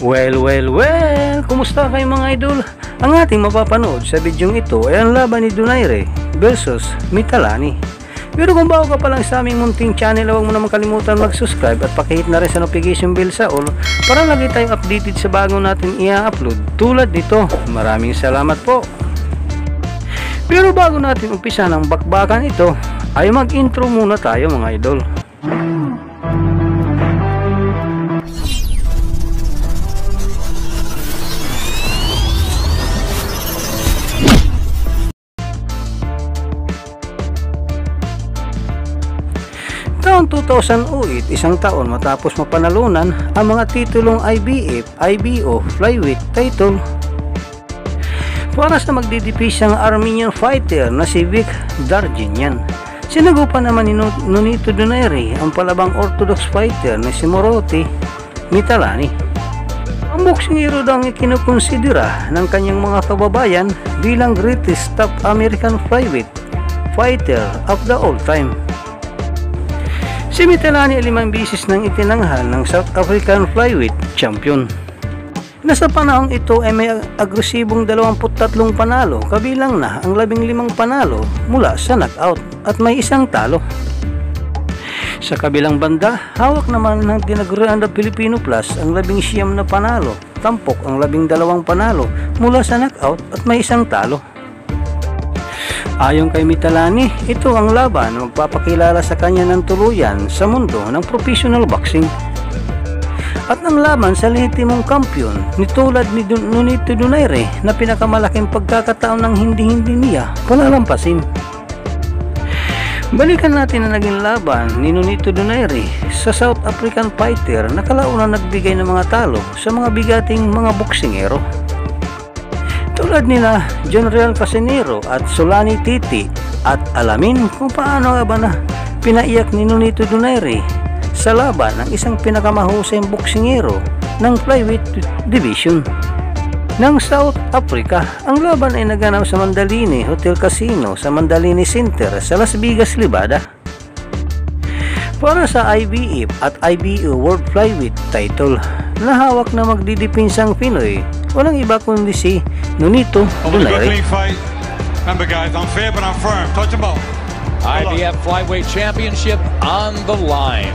Well, kumusta kayo mga idol? Ang ating mapapanood sa bidyong ito ay ang laban ni Donaire versus Mythaalani. Pero kung bago ka pa lang sa aming munting channel, huwag mo naman kalimutan mag-subscribe at pakihit na rin sa notification bell sa all para lagi tayong updated sa bagong natin i-upload tulad nito. Maraming salamat po. Pero bago natin umpisa ng bakbakan ito, ay mag-intro muna tayo mga idol. Taong 2008, isang taon matapos mapanalunan ang mga titulong IBF, IBO, Flyweight title para sa magdidipisyang Armenian fighter na si Vic Darginian. Sinagupan naman ni Nonito Donaire ang palabang orthodox fighter na si Moroti Mythaalani. Ang boksingero daw ang ikinukonsidera ng kanyang mga kababayan bilang greatest top American flyweight fighter of the all time. Si Mythaalani ay 5 bisis nang itinanghal ng South African Flyweight Champion. Nasa panahong ito ay may agresibong 23 panalo, kabilang na ang 15 panalo mula sa knockout at may isang talo. Sa kabilang banda, hawak naman ng tinagurian na Filipino Plus ang 19 na panalo, tampok ang 12 panalo mula sa knockout at may isang talo. Ayon kay Mythaalani, ito ang laban na magpapakilala sa kanya ng tuluyan sa mundo ng professional boxing. At ang laban sa lehitimong kampiyon ni tulad ni Nonito Donaire na pinakamalaking pagkakataon ng hindi niya palalampasin. Balikan natin ang naging laban ni Nonito Donaire sa South African fighter na kalaunan nagbigay ng mga talo sa mga bigating mga boksingero. Tulad nila John Real Casinero at Solani Titi, at alamin kung paano nga ba na pinaiyak ni Nonito Donaire sa laban ng isang pinakamahusayang boksingero ng flyweight division ng South Africa. Ang laban ay naganap sa Mandalini Hotel Casino sa Mandalini Center sa Las Vegas, Nevada. Para sa IBF at IBO World Flyweight title na hawak na magdidipinsang Pinoy, walang iba kundi si Nonito Donaire. Remember guys, unfair but I'm firm. Touch them all. IBF Flyweight Championship on the line.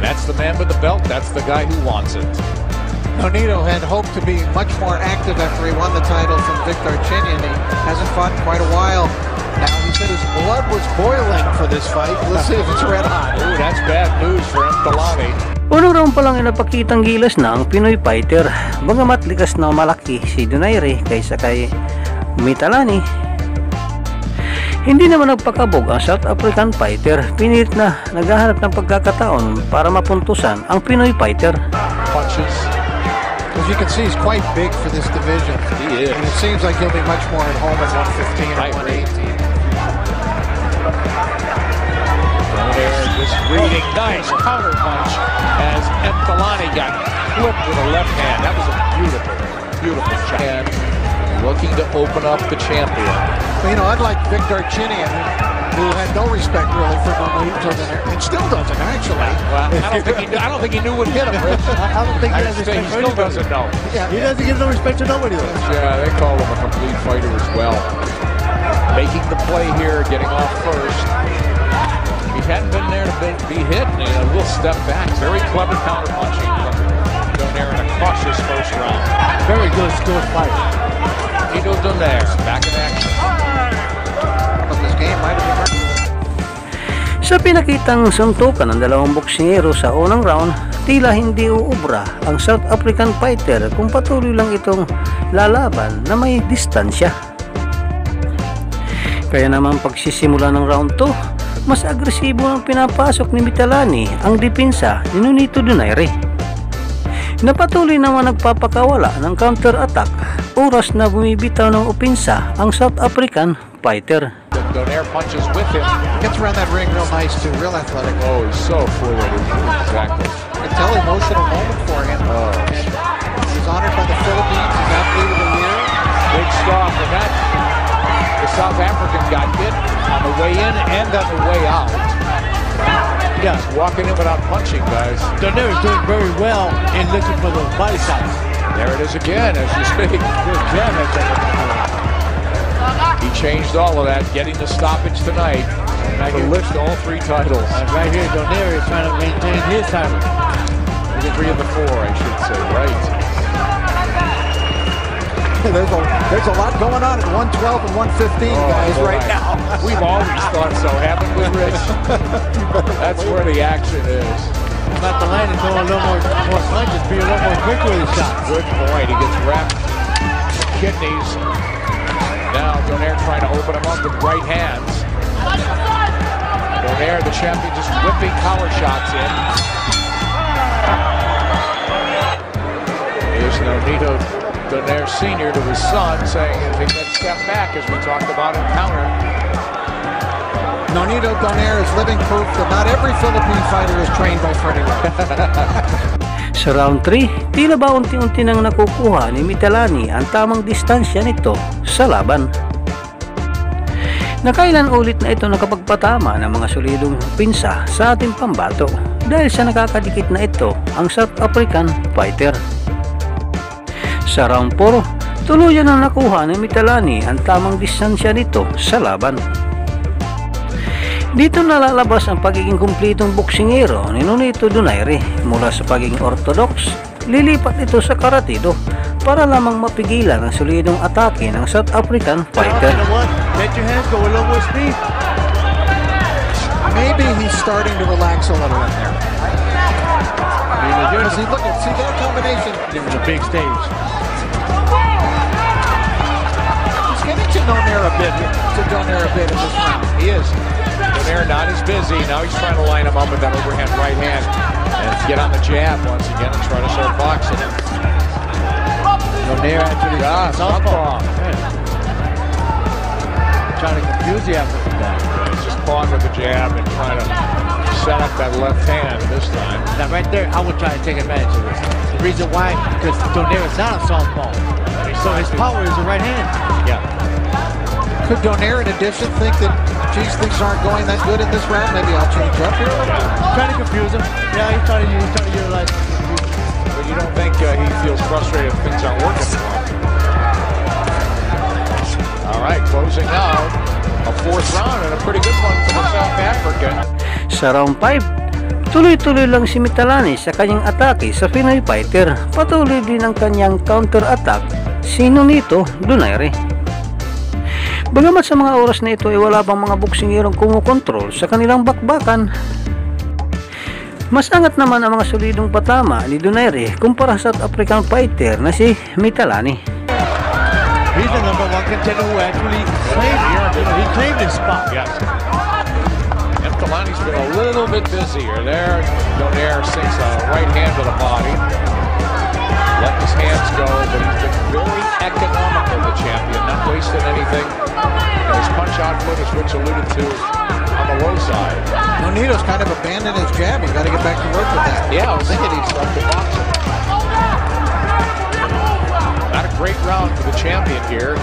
That's the man with the belt. That's the guy who wants it. Nonito had hoped to be much more active after he won the title from Vic Darginian. He hasn't fought in quite a while. Now he said his blood was boiling for this fight. Let's see if it's red hot. Ooh, that's bad news for Mythaalani. Unang round pa lang ay napakitang gilas na ang Pinoy fighter. Bagamat likas na malaki si Donaire kaysa kay Mythaalani, hindi naman nagpakabog ang South African fighter. Pinilit na naghahanap ng pagkakataon para mapuntusan ang Pinoy fighter. Punches. As you can see, he's quite big for this division. He is. And it seems like he'll be much more at home at 115 or 118. Just reading, nice counter punch as Mythaalani got flipped with a left hand. That was a beautiful shot. And looking to open up the champion. Well, you know, unlike Vic Darginian, who had no respect really for Nonito Donaire, and still doesn't actually. Well, I don't think he knew what hit him, Rich. I don't think he has He respect for still anybody. doesn't know. Yeah, he doesn't give no respect to nobody though. Yeah, they call him a complete fighter as well. Making the play here, getting off first. He hadn't been there to be hit, and a little step back. Very clever counter punching from Donaire in a cautious first round. Very good skilled fight. Nonito Donaire back in action. But this game might have been. Sa pinakitang suntukan ng dalawang boksingero sa unang round, tila hindi uubra ang South African fighter kung patuloy lang itong lalaban na may distansya. Kaya naman pagsisimula ng round 2, mas agresibo ang pinapasok ni Mythaalani ang depensa ni Nonito Donaire. Napatuloy naman nagpapakawala ng counter-attack oras na bumibitaw ng opensa ang South African fighter. Donaire punches with him. Gets around that ring real nice too, real athletic. Oh, he's so fluid. Exactly. You can tell emotional moment for him. Oh. And he's honored by the Philippines as Athlete of the Year. Big straw for that. The South African got hit on the way in and on the way out. Yeah. He's walking in without punching, guys. Donaire is doing very well in looking for those body shots. There it is again as you speak. Good jab at that. He changed all of that, getting the stoppage tonight to lift all 3 titles. And right here, Donaire is trying to maintain his title. The 3 and the 4, I should say. Right. There's a lot going on at 112 and 115, guys, boy. right now. We've always thought so, haven't we, Rich? That's where the action is. Not the line is going a little more punches, be a little more quick with his shots. Good point. He gets wrapped the kidneys. Now Donaire trying to open him up with right hands. Donaire, the champion, just whipping power shots in. Here's Nonito Donaire Sr. to his son saying, take that step back as we talked about in counter. Nonito Donaire is living proof that not every Philippine fighter is trained by Freddie Roach. Sa round 3, tila ba unti-unti nang nakukuha ni Mitalani ang tamang distansya nito sa laban. Nakailan ulit na ito nakapagpatama ng mga solidong pinsa sa ating pambato dahil sa nakakadikit na ito ang South African fighter. Sa round 4, tuluyan na nakuha ni Mitalani ang tamang distansya nito sa laban. Dito nalalabas ang pagiging kumplitong boksingero ni Nonito Donaire mula sa pagiging orthodox, lilipat ito sa karatido para lamang mapigilan ang solidong atake ng South African fighter. Let your hands go a little more speed. Maybe he's starting to relax a little in there. See that combination. Given a big stage. He's getting to Donaire a bit in this round. He is. Donaire not as busy. Now he's trying to line him up with that overhand right hand and get on the jab once again and try to start boxing him. Donaire actually southpaw. Trying to confuse the African guy. He's just pawing with the jab and trying to set up that left hand this time. Now right there, I would try to take advantage of this. The reason why, because Donaire is not a southpaw. So his power is the right hand. Yeah. Could Donaire, in addition, think that, geez, things aren't going that good in this round? Maybe I'll change up here. Trying to confuse him. Yeah, he's trying to utilize him. But you don't think he feels frustrated if things aren't working for him? All right, closing out a 4th round and a pretty good one for the South African. Sa round 5, tuloy-tuloy lang si Mitalani sa kanyang atake sa Pinoy fighter. Patuloy din ang kanyang counter-attack si Nonito Donaire. Bagamat sa mga oras na ito ay wala pang mga boksingerong kumukontrol sa kanilang bakbakan, mas angat naman ang mga solidong patama ni Donaire kumpara sa South African fighter na si Mitalani. He's the number 1 contender who actually claimed his spot. Yes. Mitalani's been a little bit busier there. Donaire sinks a right hand to the body. Let his hands go, but he's been very economical, the champion, not wasting anything. And his punch output, as Rich alluded to, on the low side. Nonito's kind of abandoned his jab. He's got to get back to work with that. Yeah, I was thinking he'd start the boxing. Not a great round for the champion here.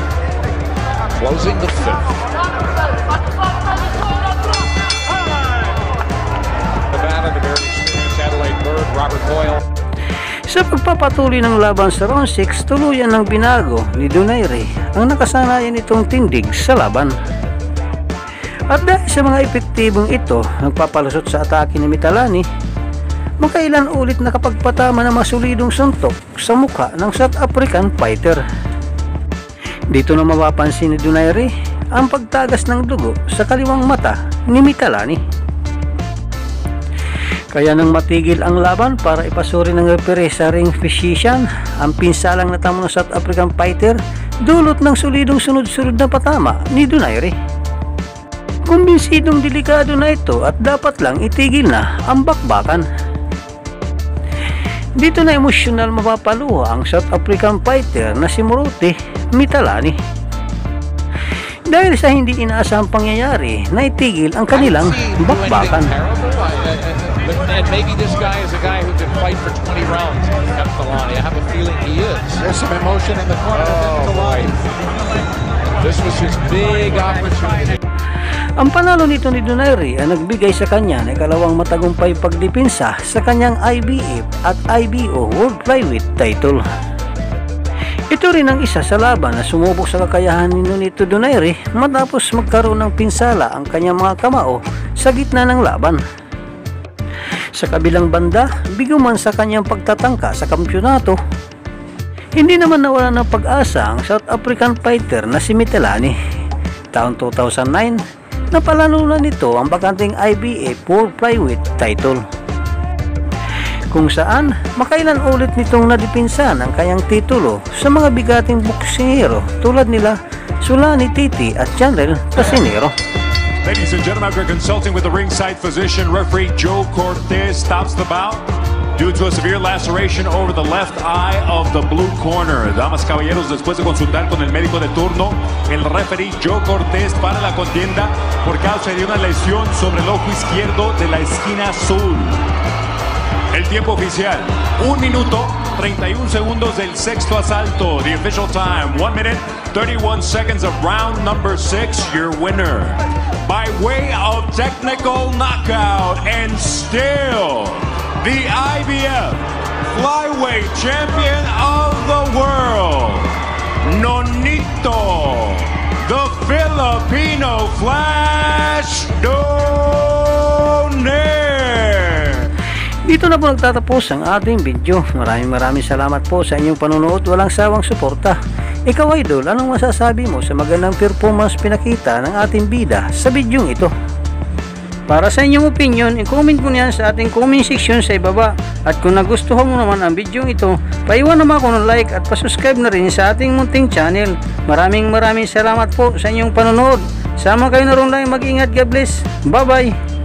Closing the 5th. Nevada, the very experienced Adelaide Bird, Robert Boyle. Sa pagpapatuloy ng laban sa round 6, tuluyan ng binago ni Donaire ang nakasanayan nitong tindig sa laban. At dahil sa mga epektibong ito, nagpapalusot sa atake ni Mitalani, makailan ulit nakapagpatama ng masulidong suntok sa mukha ng South African fighter. Dito na mapapansin ni Donaire ang pagtagas ng dugo sa kaliwang mata ni Mitalani. Kaya nang matigil ang laban para ipasuri ng referee sa ring physician, ang pinsalang natamo ng South African fighter dulot ng solidong sunod-sunod na patama ni Donaire. Kumbinsidong delikado na ito at dapat lang itigil na ang bakbakan. Dito na emosyonal mapapaluha ang South African fighter na si Moruti Mitalani. Dahil sa hindi inaasahang pangyayari na itigil ang kanilang bakbakan. And maybe this guy is a guy who can fight for 20 rounds. Mitalani, I have a feeling he is. There's some emotion in the corner of Mitalani. This was his big opportunity. Ang panalo nito ni Donaire ay nagbigay sa kanya ng ikalawang matagumpay pagdepensa sa kanyang IBF at IBO World Flyweight title. Ito rin ang isa sa laban na sumubok sa kakayahan ni Nonito Donaire matapos magkaroon ng pinsala ang kanyang mga kamao sa gitna ng laban. Sa kabilang banda, bigo man sa kanyang pagtatangka sa kampyonato, hindi naman nawala ng pag-asa ang South African fighter na si Mitelani. Taong 2009, napalanunan nito ang bakanteng IBF World Flyweight title, kung saan makailan ulit nitong nadipinsan ang kanyang titulo sa mga bigating boksingero tulad nila Sulani Titi at Janrel Casinero. Ladies and gentlemen, after consulting with the ringside physician, referee Joe Cortez stops the bout due to a severe laceration over the left eye of the blue corner. Damas caballeros, después de consultar con el médico de turno, el referee Joe Cortez para la contienda por causa de una lesión sobre el ojo izquierdo de la esquina azul. El tiempo oficial, 1 minuto 31 segundos del sexto asalto. The official time, 1 minute 31 seconds of round number 6. Your winner by way of technical knockout and still the IBF Flyweight Champion of the World, Nonito, the Filipino Flash Donaire. Dito na po nagtatapos ang ating video. Maraming salamat po sa inyong panonood. Walang sawang suporta. Ikaw, idol, anong masasabi mo sa magandang performance pinakita ng ating bida sa bidyong ito? Para sa inyong opinion, i-comment mo niyan sa ating comment section sa ibaba. At kung nagustuhan mo naman ang bidyong ito, paiwan naman ako ng like at pasubscribe na rin sa ating munting channel. Maraming salamat po sa inyong panonood. Sama kayo na rin lang, mag-ingat. God bless. Bye bye.